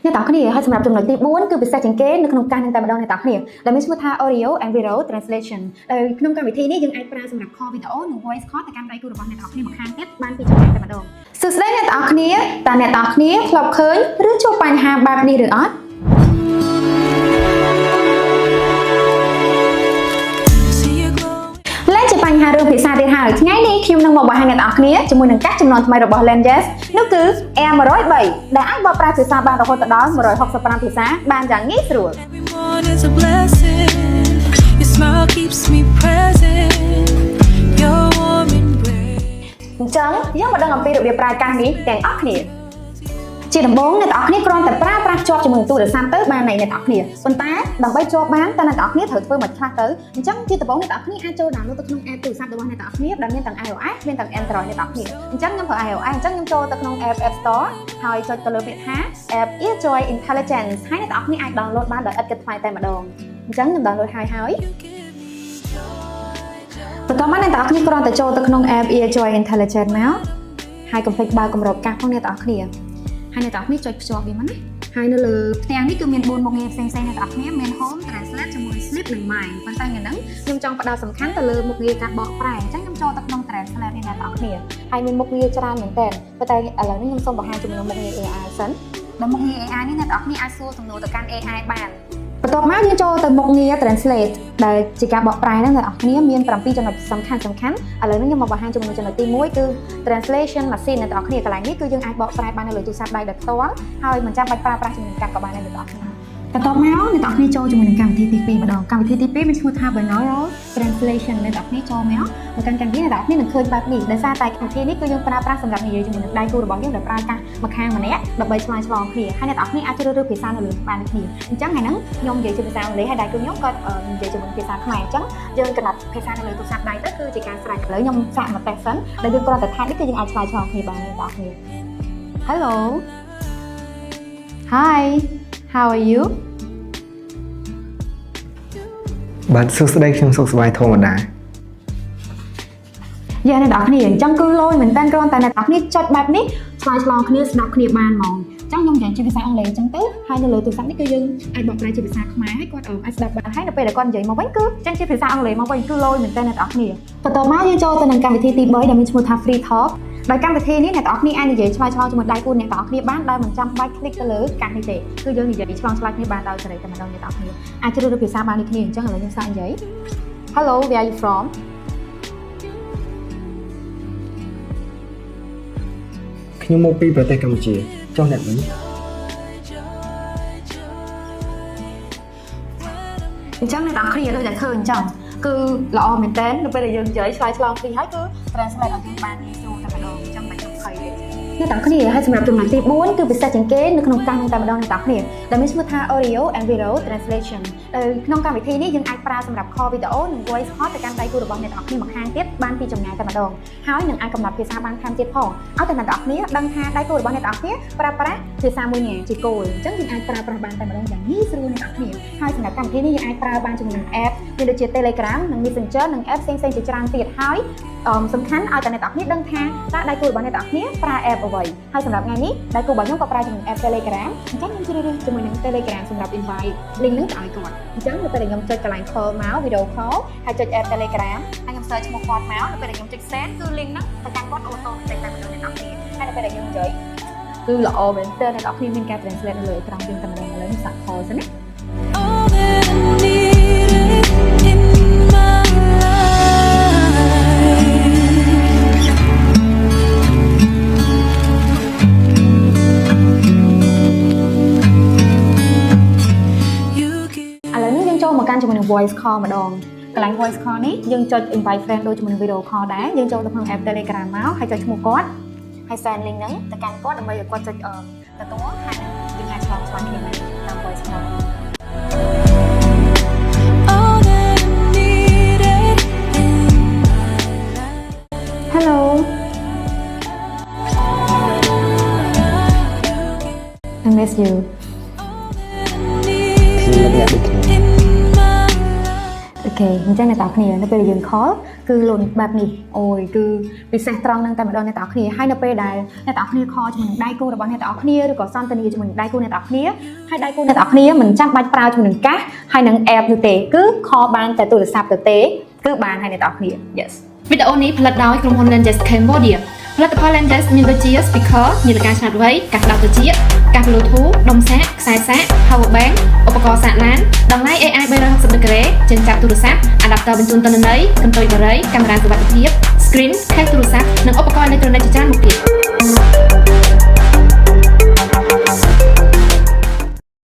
អ្នកទាំងគ្នាហើយសម្រាប់ចំណុចទី4គឺពិសេសជាងគេនៅក្នុងការនឹងតែម្ដងអ្នកទាំងគ្នាដែលមានឈ្មោះថា Audio and Video Translation ដោយក្នុងកម្មវិធីនេះយើងអាចប្រើសម្រាប់ call video និង voice call ទៅកាន់ដៃគូរបស់អ្នកទាំងគ្នាម្ខាងទៀតបានពីចម្ងាយតែម្ដងសួស្តីអ្នកទាំងគ្នាតើអ្នកទាំងគ្នាធ្លាប់ឃើញឬជួបបញ្ហាបែបនេះឬអត់បញ្ហារឿងភាសាទៀតហើយថ្ងៃនេះខ្ញុំនឹងមកបង្ហាញអ្នកនរគ្នាជាមួយនឹងការចំនួនថ្មីរបស់ Language នោះគឺ Air103 ដែលអាចបកប្រែភាសាបានរហូតដល់165ភាសាបានយ៉ាងងាយស្រួលអញ្ចឹងយើងមកដឹងអំពីរបៀបប្រើការនេះទាំងអស់គ្នាជាដំបូងអ្នកនរគ្នាគ្រាន់តែប្រើប្រាស់ជាប់ជាមួយនឹងទូរស័ព្ទទៅបានអ្នកនរគ្នាប៉ុន្តែដើម្បីជាប់បានតើអ្នកនរគ្នាត្រូវធ្វើមួយខ្លះទៅអញ្ចឹងជាដំបូងអ្នកនរគ្នាអាចចូល download ទៅក្នុង app ទូរស័ព្ទរបស់អ្នកនរគ្នាដែលមានទាំង iOS មានទាំង Android អ្នកនរគ្នាអញ្ចឹងខ្ញុំប្រើ iOS អញ្ចឹងខ្ញុំចូលទៅក្នុង App Store ហើយចុចទៅលើពាក្យថា App Earjoy Intelligence ហើយអ្នកនរគ្នាអាច download បានដោយឥតគិតថ្លៃតែម្ដងអញ្ចឹងខ្ញុំ download ហើយបន្ទាប់មកអ្នកនរគ្នាគ្រាន់តែចូលទៅក្នុង App Earjoy Intelligence មកហើយកុំភ្លេចបើកគម្របកាសផងអ្នកនរគ្នាហើយអ្នកទាំងគ្នាចុចភ្ជាប់វាមកណាហើយនៅលើផ្ទាំងនេះគឺមាន4មុខងារផ្សេងៗអ្នកទាំងគ្នាមាន Home Translate ជាមួយ Sleep និង Mind ប៉ុន្តែថ្ងៃហ្នឹងខ្ញុំចង់ផ្ដោតសំខាន់ទៅលើមុខងារការបកប្រែអញ្ចឹងខ្ញុំចូលទៅក្នុង Translate នេះអ្នកទាំងគ្នាហើយមានមុខងារច្រើនមែនតើប៉ុន្តែឥឡូវនេះខ្ញុំសូមបង្ហាញជាមួយនឹងមុខងារ AI សិនដល់មុខងារ AI នេះអ្នកទាំងគ្នាអាចសួរសំណួរទៅកាន់ AI បានបន្ទាប់មកយើងចូលទៅមុខងារ Translate ដែលជាការបកប្រែហ្នឹងអ្នកទាំងគ្នាមាន7ចំណុចសំខាន់ឥឡូវនេះខ្ញុំមកបង្ហាញជាមួយនឹងចំណុចទី1គឺ Translation Machine អ្នកទាំងគ្នាកន្លែងនេះគឺយើងអាចបកប្រែបាននៅលើទូរស័ព្ទដៃដោយផ្ទាល់ហើយមិនចាំបាច់ប្រើប្រាស់ជំនាញកាត់ក៏បានដែរអ្នកទាំងគ្នាបន្ទាប់មកអ្នកទាំងគ្នាចូលជាមួយនឹងកម្មវិធីទី2ម្ដងកម្មវិធីទី2មានឈ្មោះថា Binaural Translation អ្នកទាំងគ្នាចូលមកកាន់កម្មវិធីអ្នកទាំងគ្នានឹងឃើញបែបនេះដោយសារតែកម្មវិធីនេះគឺយើងប្រើប្រាស់សម្រាប់និយាយជាមួយនឹងដៃគូរបស់យើងដែលប្រើកាសម្ខាងម្នាក់ដើម្បីឆ្លើយឆ្លងគ្នាហើយអ្នកទាំងគ្នាអាចជ្រើសរើសភាសានៅលើបានគ្នាអញ្ចឹងថ្ងៃហ្នឹងខ្ញុំនិយាយជាភាសាអង់គ្លេសហើយដៃគូខ្ញុំក៏និយាយជាមួយភាសាខ្មែរអញ្ចឹងយើងកំណត់ភាសានៅលើទូរស័ព្ទដៃទៅគឺជាការស្រេចឥឡូវខ្ញុំសាកមកតេស្តសិនដែលយើងគ្រាន់តែថានេះគឺយើងអាចឆ្លើយឆ្លងគ្នាបានអ្នកទាំងគ្នា Hello Hi How are youបាទសួស្តីខ្ញុំសុខសប្បាយធម្មតាយ៉ាអ្នកនរគ្នាអញ្ចឹងគឺលយមែនតើគ្រាន់តែអ្នកនរគ្នាចុចបែបនេះឆ្លើយឆ្លងគ្នាស្ដាប់គ្នាបានហ្មងអញ្ចឹងខ្ញុំនិយាយជាភាសាអង់គ្លេសអញ្ចឹងទៅហើយនៅលើទូរស័ព្ទនេះគឺយើងអាចបកប្រែជាភាសាខ្មែរហើយគាត់អាចស្ដាប់បានហើយនៅពេលដែលគាត់និយាយមកវិញគឺអញ្ចឹងជាភាសាអង់គ្លេសមកវិញគឺលយមែនតើអ្នកនរគ្នាបន្ទាប់មកយើងចូលទៅនឹងកម្មវិធីទី3ដែលមានឈ្មោះថា Free Talk ដោយកម្មវិធីនេះអ្នកនរគ្នាអាចនិយាយឆ្លើយឆ្លងជាមួយដៃគូអ្នកនរគ្នាបានដោយមិនចាំបាច់ click ទៅលើកាសនេះទេគឺយើងនិយាយឆ្លងឆ្លើយគ្នាបានដោយសេរីតែម្ដងអ្នកនរគ្នាអាចជ្រើសរើសភាសាបានដូចគ្នាអញ្ចឹងឥឡូវខ្ញុំសាកនិយាយ Hello where are you from ខ្ញុំមកពីប្រទេសកម្ពុជាចុះអ្នកវិញអញ្ចឹងអ្នកនរគ្នាដូចតែឃើញអញ្ចឹងគឺល្អមែនតើនៅពេលដែលយើងនិយាយឆ្លើយឆ្លងគ្នាហើយគឺ translate ឲ្យយើងបានងាយស្រួលតែម្ដងអញ្ចឹងមិនខ្ញុំភ័យទេអ្នកទាំងគ្នាហើយសម្រាប់ចំណុចទី4គឺពិសេសជាងគេនៅក្នុងការនឹងតែម្ដងអ្នកទាំងគ្នាដែលមានឈ្មោះថា Audio and Video Translation ដោយក្នុងកម្មវិធីនេះយើងអាចប្រើសម្រាប់ call video និង voice call ទៅកាន់ដៃគូរបស់អ្នកទាំងគ្នាម្ខាងទៀតបានពីចម្ងាយតែម្ដងហើយនឹងអាចកំណត់ភាសាបានថែមទៀតផងឲ្យតែអ្នកទាំងគ្នាដឹងថាដៃគូរបស់អ្នកទាំងគ្នាប្រើប្រាស់ភាសាមួយនេះជាគោលអញ្ចឹងយើងអាចប្រើប្រាស់បានតែម្ដងយ៉ាងងាយស្រួលអ្នកទាំងគ្នាហើយសម្រាប់កម្មវិធីនេះយើងអាចប្រើបានជាមួយនឹង app មានដូចជា Telegram និង Messenger និង app ផ្សេងៗជាច្រើនទៀតហើយសំខាន់ឲ្យតែអ្នកទាំងគ្នាដឹងថាតើដៃគូរបស់អ្នកទាំងគ្នាប្រើ app អ្វីហើយសម្រាប់ថ្ងៃនេះដៃគូរបស់ខ្ញុំក៏ប្រើជាមួយ app Telegram អញ្ចឹងខ្ញុំជ្រើសរើសជាមួយនឹង Telegram សម្រាប់ invite link ហ្នឹងទៅឲ្យគាត់អញ្ចឹងនៅពេលដែលខ្ញុំចុចកន្លែង call មក video call ហើយចុច app Telegram ហើយខ្ញុំ search ឈ្មោះគាត់មកនៅពេលដែលខ្ញុំចុច send គឺ link ហ្នឹងទៅកាន់គាត់ auto ចេញតែម្ដងអ្នកទាំងគ្នាហើយនៅពេលដែលយើងនិយាយគឺល្អមែនតើអ្នកទាំងគ្នាមានការ translate នៅលើអេក្រង់យើងតែម្ដងឥឡូវខ្ញុំសាក call សិនណាជាមួយនឹង voice call ម្ដងកន្លែង voice call នេះយើងចុច invite friend ដូចជាមួយនឹង video call ដែរយើងចូលទៅក្នុង app Telegram មកហើយចុចឈ្មោះគាត់ហើយ send link ហ្នឹងទៅកាន់គាត់ដើម្បីឲ្យគាត់ចុចទទួលហើយយើងអាចឆ្លងឆ្លើយគ្នាបានតាម voice call Hello I miss you អូខេអញ្ចឹងអ្នកទាំងគ្នានៅពេលយើង call គឺលុនបែបនេះអូយគឺពិសេសត្រង់នឹងតែម្ដងអ្នកទាំងអស់គ្នាហើយនៅពេលដែលអ្នកទាំងអស់គ្នាខជាមួយនឹងដៃគូរបស់អ្នកទាំងអស់គ្នាឬក៏សន្ទនាជាមួយនឹងដៃគូអ្នកទាំងអស់គ្នាហើយដៃគូអ្នកទាំងអស់គ្នាមិនចាំបាច់ប្រើជាមួយនឹងកាសហើយនឹង app នោះទេគឺខលបានតែទូរស័ព្ទទៅទេគឺបានហើយអ្នកទាំងអស់គ្នា yes វីដេអូនេះផលិតដោយក្រុមហ៊ុន Lenses Cambodia ផលិតផល Lenses មានដូចជា speaker នាឡិកាឆ្លាតវៃកាសក្តាប់ត្រចៀកកាស Bluetooth ដុំសាកខ្សែសាក power bank ឧបករណ៍សាកឡានតម្លៃ AI 360 degree ចិញ្ចប់ទូរស័ព្ទ adapter បញ្ជូនទិន្នន័យកន្ទុយបារីកាមេរ៉ាសុវត្ថិភាព screen ខេសទូរស័ព្ទ